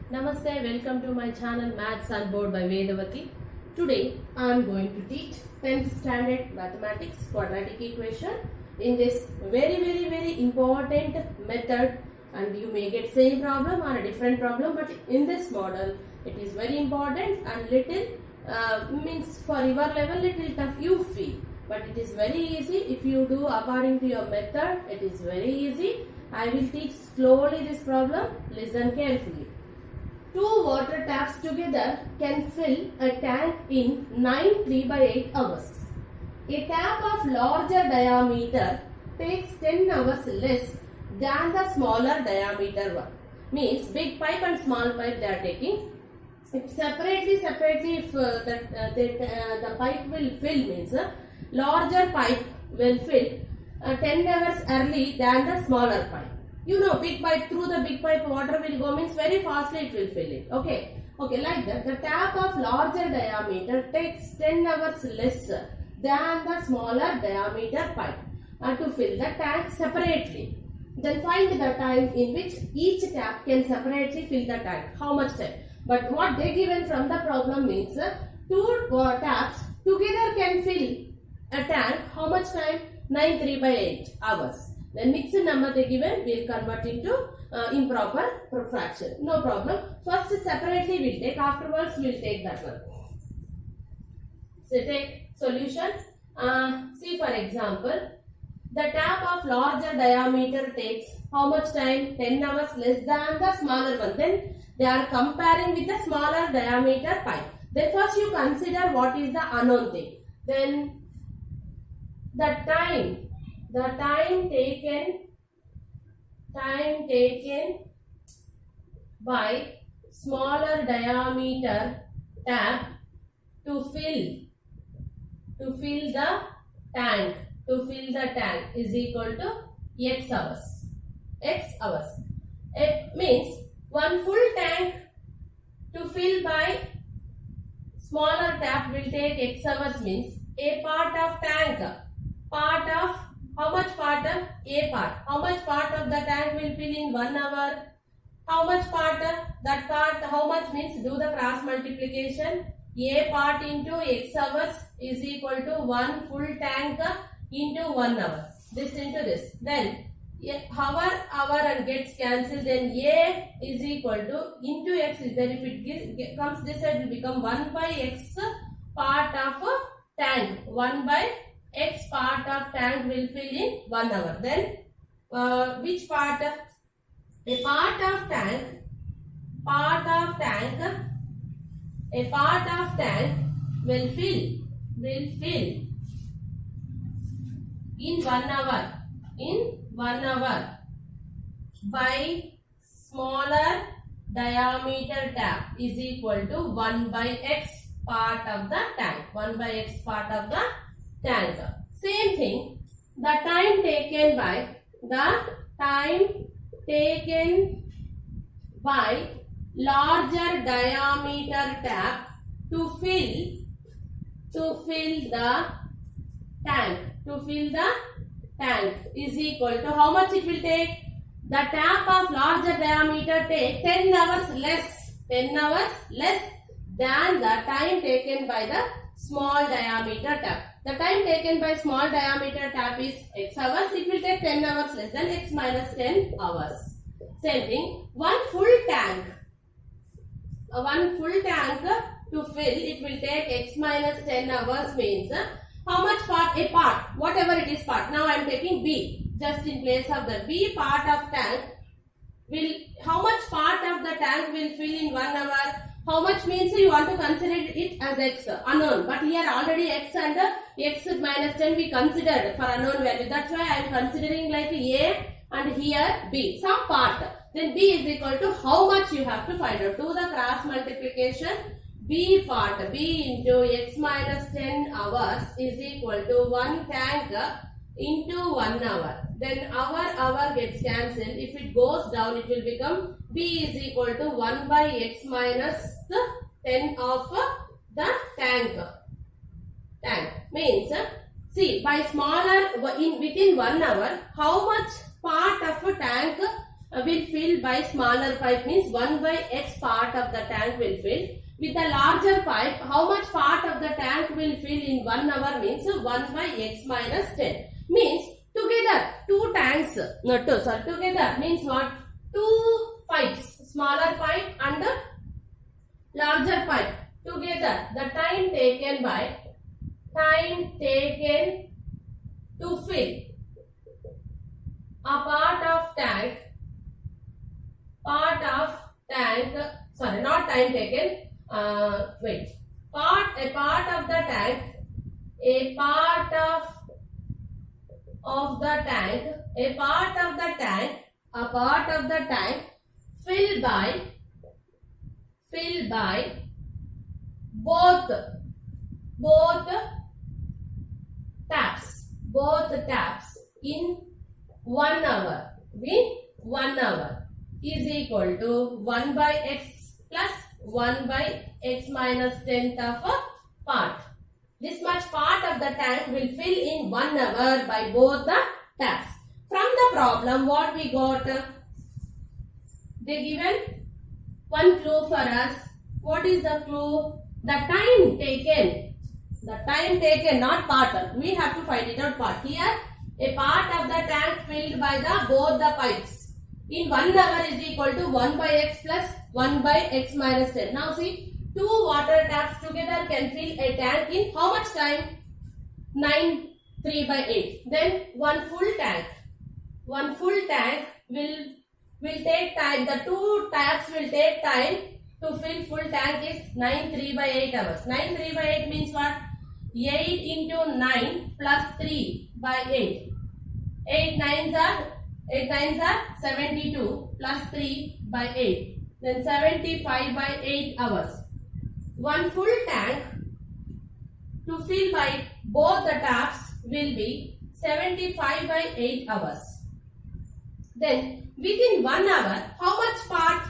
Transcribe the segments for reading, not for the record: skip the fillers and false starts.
Namaste, welcome to my channel Maths on Board by Vedavati. Today I am going to teach 10th standard mathematics quadratic equation in this very important method, and you may get same problem or a different problem, but in this model it is very important and little means for your level little tough you feel, but it is very easy if you do according to your method. It is very easy. I will teach slowly this problem. Listen carefully. Two water taps together can fill a tank in 9 3/8 hours. A tap of larger diameter takes 10 hours less than the smaller diameter one. Means big pipe and small pipe they are taking. If separately if the pipe will fill means larger pipe will fill 10 hours early than the smaller pipe. You know, big pipe, through the big pipe water will go means very fastly it will fill it. Okay, like that. The tap of larger diameter takes 10 hours less than the smaller diameter pipe to fill the tank separately. Then find the time in which each tap can separately fill the tank. How much time? But what they given from the problem means two taps together can fill a tank. How much time? 9 3/8 hours. Then mixed number they given, we will convert into improper fraction. No problem. First separately we will take, afterwards we will take that one. So take solution. See for example, the tap of larger diameter takes how much time? 10 hours less than the smaller one. Then they are comparing with the smaller diameter pipe. Then first you consider what is the unknown thing. Then the time taken by smaller diameter tap to fill the tank is equal to x hours. It means one full tank to fill by smaller tap will take x hours, means a part of tank, how much part of a part? How much part of the tank will fill in 1 hour? How much part? That part, how much means do the cross multiplication. A part into x hours is equal to 1 full tank into 1 hour. This into this. Then hour and gets cancelled. Then A is equal to into x is there. If it comes this side, it will become 1 by x part of a tank. 1 by x part of tank will fill in 1 hour. Then which part? A part of tank will fill in 1 hour by smaller diameter tap is equal to 1 by x part of the tank. 1 by x part of the tank. Same thing, the time taken by larger diameter tap to fill the tank is equal to how much it will take? The tap of larger diameter take 10 hours less than the time taken by the small diameter tap. The time taken by small diameter tap is x hours. It will take 10 hours less than x minus 10 hours. Same thing, one full tank to fill, it will take x minus 10 hours, means how much part? A part, whatever it is part. Now I am taking B just in place of the B part of tank. How much part of the tank will fill in 1 hour? How much means you want to consider it as x, unknown. But here already x and x minus 10 we considered for unknown value. That's why I am considering like A and here B, some part. Then B is equal to how much you have to find out. Do the cross multiplication. B part, B into x minus 10 hours is equal to 1 tank into 1 hour. Then hour gets cancelled. If it goes down, it will become B is equal to 1 by x minus 10 of the tank. Means, see, by smaller, within 1 hour, how much part of a tank will fill by smaller pipe means 1 by x part of the tank will fill. With the larger pipe, how much part of the tank will fill in 1 hour means 1 by x minus 10. Means together, two tanks, together means what? Two pipes, smaller pipe and larger pipe. Together, the time taken to fill a part of tank, sorry, not time taken, a part of the tank, a part of the tank filled by both taps in 1 hour. In 1 hour is equal to 1 by x plus 1 by x minus 10th of a part. This much part of the tank will fill in 1 hour by both the taps. From the problem, what we got? They given one clue for us. What is the clue? The time taken, not part. We have to find it out part. Here, a part of the tank filled by both the pipes in 1 hour is equal to 1 by x plus 1 by x minus 10. Now see, two water taps together can fill a tank in how much time? 9 3 by 8. Then one full tank will take time. The two taps will take time to fill full tank is 9 3 by 8 hours. 9 3 by 8 means what? 8 into 9 plus 3 by 8. 8 nines are 72 plus 3 by 8. Then 75 by 8 hours. One full tank to fill by both the taps will be 75 by 8 hours. Then within 1 hour, how much part?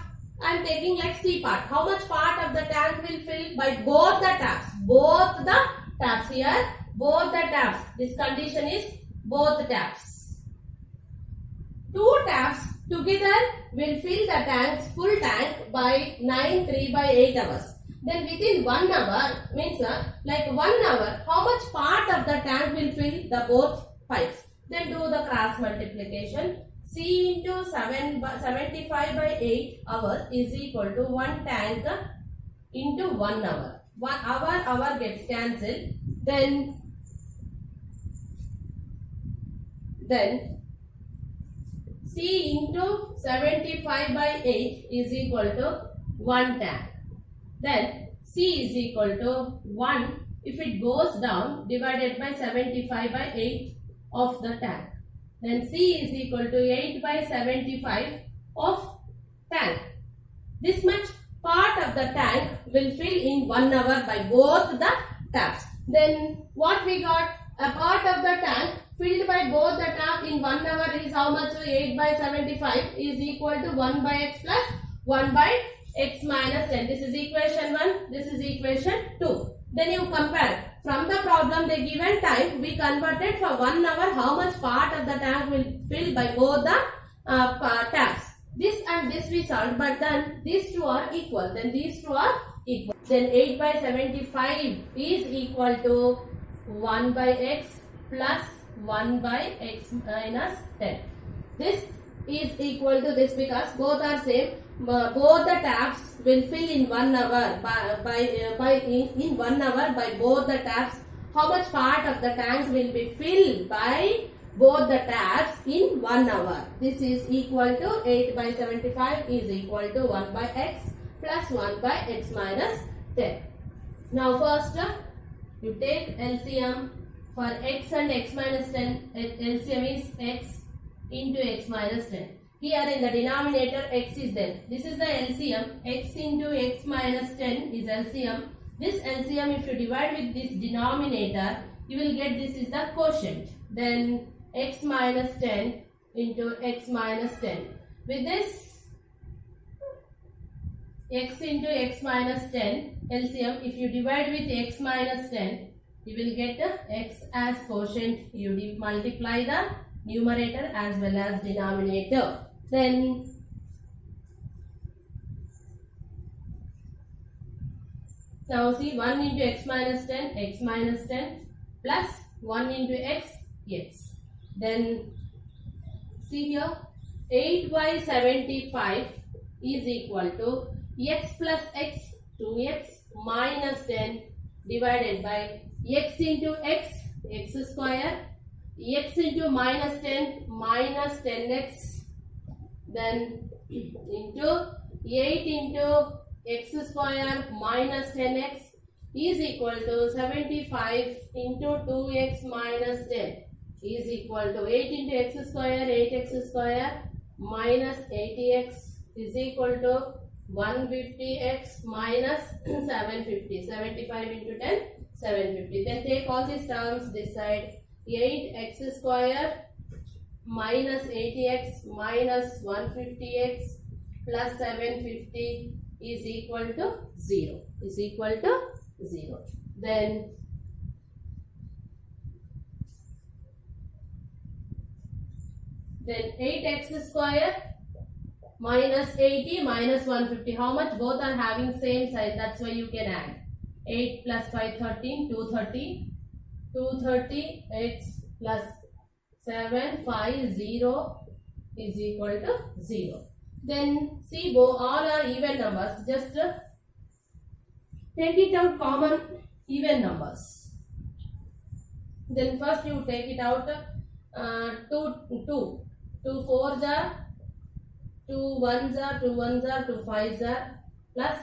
I am taking like C part. How much part of the tank will fill by both the taps? Both the taps here. Both the taps. This condition is both taps. Two taps together will fill the tank's full tank by 9 3 by 8 hours. Then within 1 hour means like 1 hour, how much part of the tank will fill the both pipes? Then do the cross multiplication. C into 75 by 8 hours is equal to 1 tank into 1 hour. 1 hour gets cancelled. Then C into 75 by 8 is equal to 1 tank. Then C is equal to 1 if it goes down divided by 75 by 8 of the tank. Then C is equal to 8 by 75 of tank. This much part of the tank will fill in 1 hour by both the taps. Then what we got? A part of the tank filled by both the tap in 1 hour is how much? 8 by 75 is equal to 1 by x plus 1 by x minus 10. This is equation 1. This is equation 2. Then you compare. From the problem they given time, we converted for 1 hour how much part of the tank will fill by both the taps. This and this we solved, but then these two are equal. Then these two are equal. Then 8 by 75 is equal to 1 by x plus 1 by x minus 10. This is equal to this because both are same. Both the taps will fill in 1 hour in 1 hour by both the taps. How much part of the tanks will be filled by both the taps in 1 hour? This is equal to 8 by 75 is equal to 1 by x plus 1 by x minus 10. Now first you take LCM for x and x minus 10. LCM is x into x minus 10. Here in the denominator x is there. This is the LCM. X into x minus 10 is LCM. This LCM, if you divide with this denominator, you will get this is the quotient. Then x minus 10 into x minus 10. With this x into x minus 10 LCM, if you divide with x minus 10, you will get x as quotient. You multiply the numerator as well as denominator. Then now see 1 into x minus 10 plus 1 into x. Then see here 8 by 75 is equal to x plus x 2x minus 10 divided by x into x square, x into minus 10 minus 10x, then into 8 into x square minus 10x is equal to 75 into 2x minus 10 is equal to 8 into x square, 8x square minus 80x is equal to 150x minus 750. 75 into 10, 750. Then take all these terms this side. 8x square minus 80x minus 150x plus 750 is equal to 0. Then 8x square minus 80 minus 150. How much? Both are having same sign. That's why you can add. 8 plus 5, 13, 230. 230 x plus 7, 5, 0 is equal to 0. Then see all are even numbers. Just take it out common even numbers. Then first you take it out 2 4s are 2 1s are 2 1s are 2 5s are plus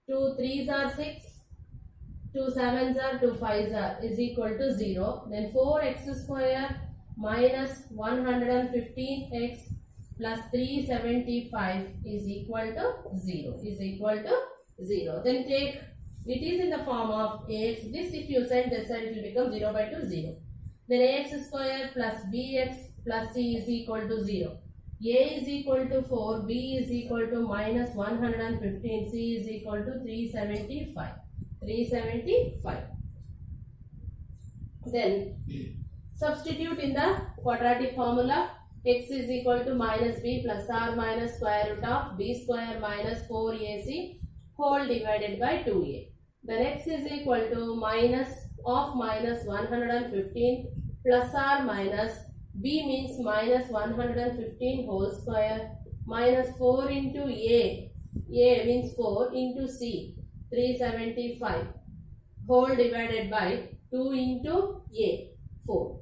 2 3s are 6, 2 7s are 2 5s are is equal to 0. Then 4x square minus 115x plus 375 is equal to 0. Then take, it is in the form of ax. This if you send this side it will become 0 by 2 0. Then ax square plus bx plus c is equal to 0. A is equal to 4, b is equal to minus 115, c is equal to 375. Then substitute in the quadratic formula. X is equal to minus b plus r minus square root of b square minus 4ac whole divided by 2a. Then x is equal to minus 115 plus r minus b means minus 115 whole square minus 4 into a means 4 into c 375 whole divided by 2 into a 4.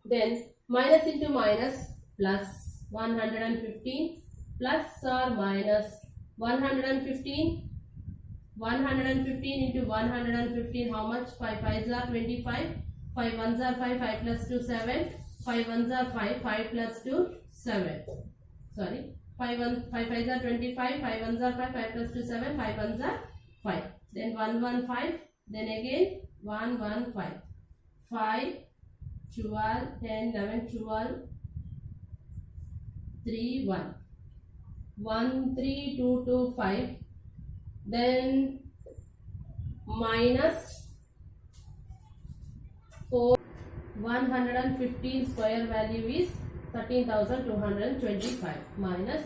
Then minus into minus plus 115 plus or minus 115 into 115 how much? 5 5s are 25, 5 1s are 5, 5 plus 2 7, 5 1s are 5, 5 plus 2 7. Sorry, 5 5s are 25, 5 1s are 5, 5 plus 2 7, 5 1s are 5. Then 1 1 5, then again 1 1 5, 5 12 10 11 12 3 1 1 3 2 2 5. Then minus 4 115 square value is 13,225 minus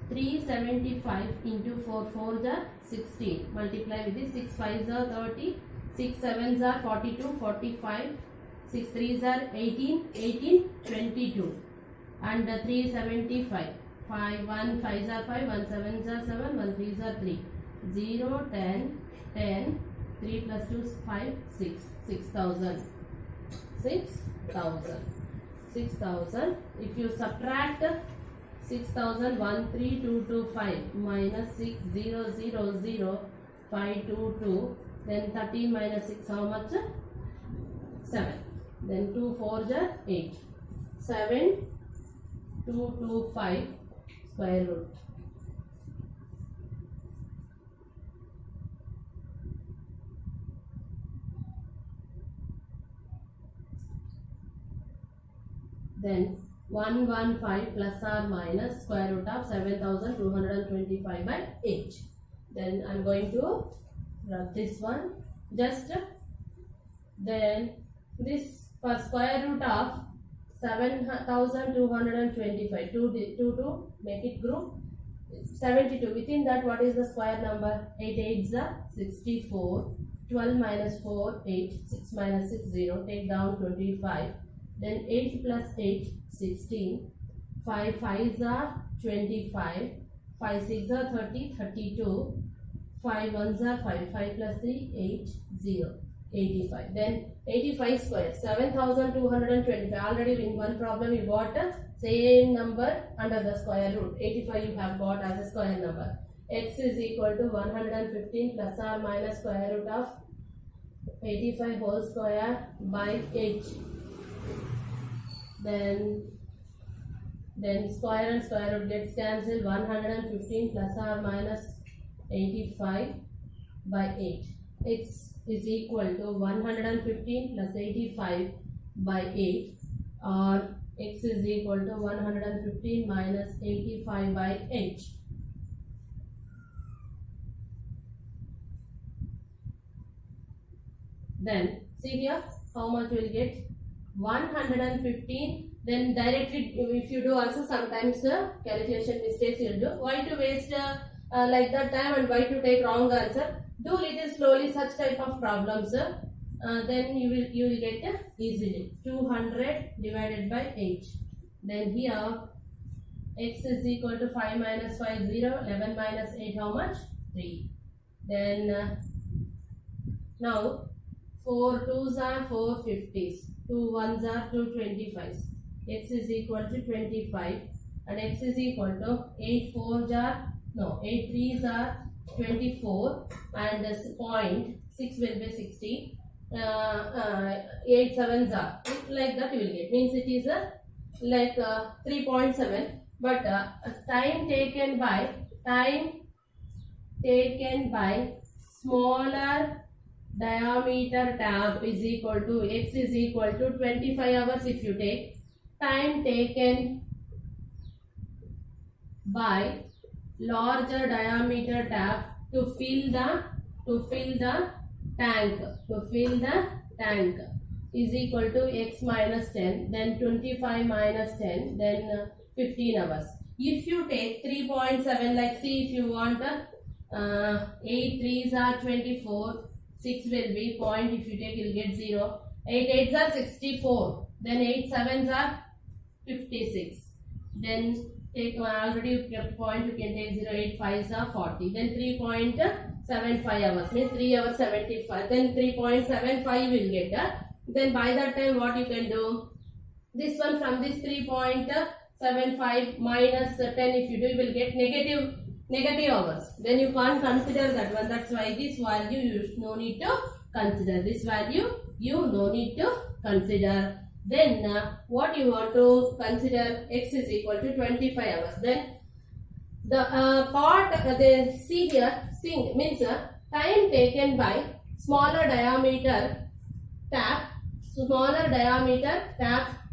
375 into 4 4s are 16. Multiply with this 6 5s are 30, 6 7s are 42, 45, 6 3s are 18, 18 22 and 375. 5 1 5s are 5, 1 7s are 7, 1 3s are 3, 0 10 10, 3 plus 2 is 5 6, 6,000. 6,000. If you subtract 6,000 13,225 minus 6,000,522, then 13 minus 6 how much? 7. Then 2 4s are 8. 7,225 square root. Then 115 plus or minus square root of 7,225 by 8. Then I am going to rub this one. Just then this for square root of 7225. 2 to make it group. 72. Within that, what is the square number? 8 8s are 64. 12 minus 4, 8. 6 minus 6, 0. Take down 25. Then 8 plus 8, 16. 5 5s are 25. 5 6 are 30, 32. 5 1s are 5. 5 plus 3, 8, 0. 85. Then 85 square, 7225. Already in one problem you got the same number under the square root. 85 you have got as a square number. X is equal to 115 plus or minus square root of 85 whole square by 8. Then square and square root gets cancelled. 115 plus or minus 85 by 8. X is equal to 115 plus 85 by 8, or x is equal to 115 minus 85 by 8. Then see here how much we will get. 115. Then directly if you do also sometimes calculation mistakes you will do. Why to waste like that time and why to take wrong answer? Do little slowly such type of problems. Then you will get easily. 200 divided by 8. Then here x is equal to 5 minus 5 0. 11 minus 8 how much? 3. Then now 4 2s are 4 50s. 2 1s are 2 25s. X is equal to 25 and x is equal to 8 4s are 8 3s are 24 and this point 6 will be 60. 8 7s are like that you will get. Means it is like 3.7, but time taken by smaller diameter tab is equal to x is equal to 25 hours. If you take time taken by larger diameter tab to fill the tank is equal to x minus 10, then 25 minus 10, then 15 hours. If you take 3.7, like see if you want 8 3s are 24, 6 will be point, if you take you will get 0, 8 8s are 64, then 8 7s are 56, then take already you kept point, you can take 0, 8 5s are 40, then 3.75 hours means 3 hours 75, then 3.75 will get. Then by that time what you can do, this one from this 3.75 minus 10 if you do, you will get negative hours. Then you can't consider that one. That's why this value you no need to consider. This value you no need to consider. Then what you want to consider, x is equal to 25 hours. Then the part they see here means time taken by smaller diameter tap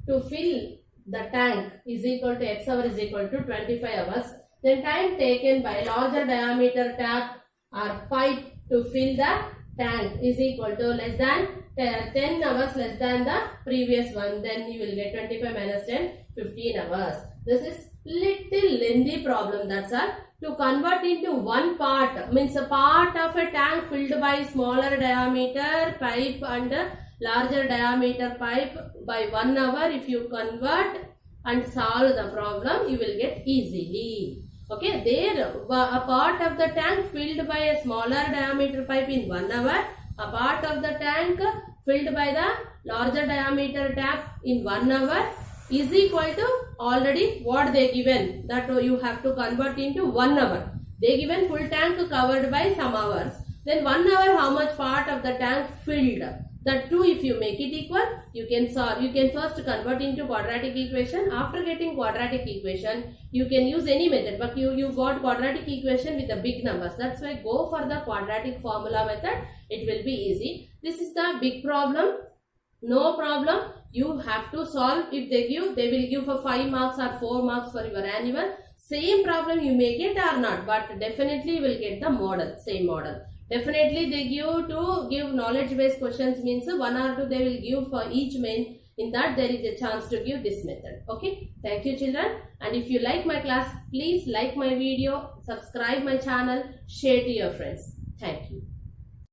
to fill the tank is equal to x hour is equal to 25 hours. Then time taken by larger diameter tap or pipe to fill the tank is equal to less than 10 hours less than the previous one. Then you will get 25 minus 10, 15 hours. This is little lengthy problem, that's all. To convert into one part, means a part of a tank filled by smaller diameter pipe and larger diameter pipe by 1 hour, if you convert and solve the problem, you will get easily. Okay, there a part of the tank filled by a smaller diameter pipe in 1 hour, a part of the tank filled by the larger diameter tap in 1 hour is equal to already what they given, that you have to convert into 1 hour. They given full tank covered by some hours. Then 1 hour how much part of the tank filled. That too if you make it equal, you can solve. You can first convert into quadratic equation. After getting quadratic equation, you can use any method. But you got quadratic equation with the big numbers. That's why go for the quadratic formula method. It will be easy. This is the big problem. No problem. You have to solve. If they give, they will give for 5 marks or 4 marks for your annual. Same problem you may get or not. But definitely you will get the model. Same model. Definitely they give knowledge based questions, means 1 or 2 they will give for each main. In that there is a chance to give this method. Okay. Thank you children. And if you like my class, please like my video, subscribe my channel, share to your friends. Thank you.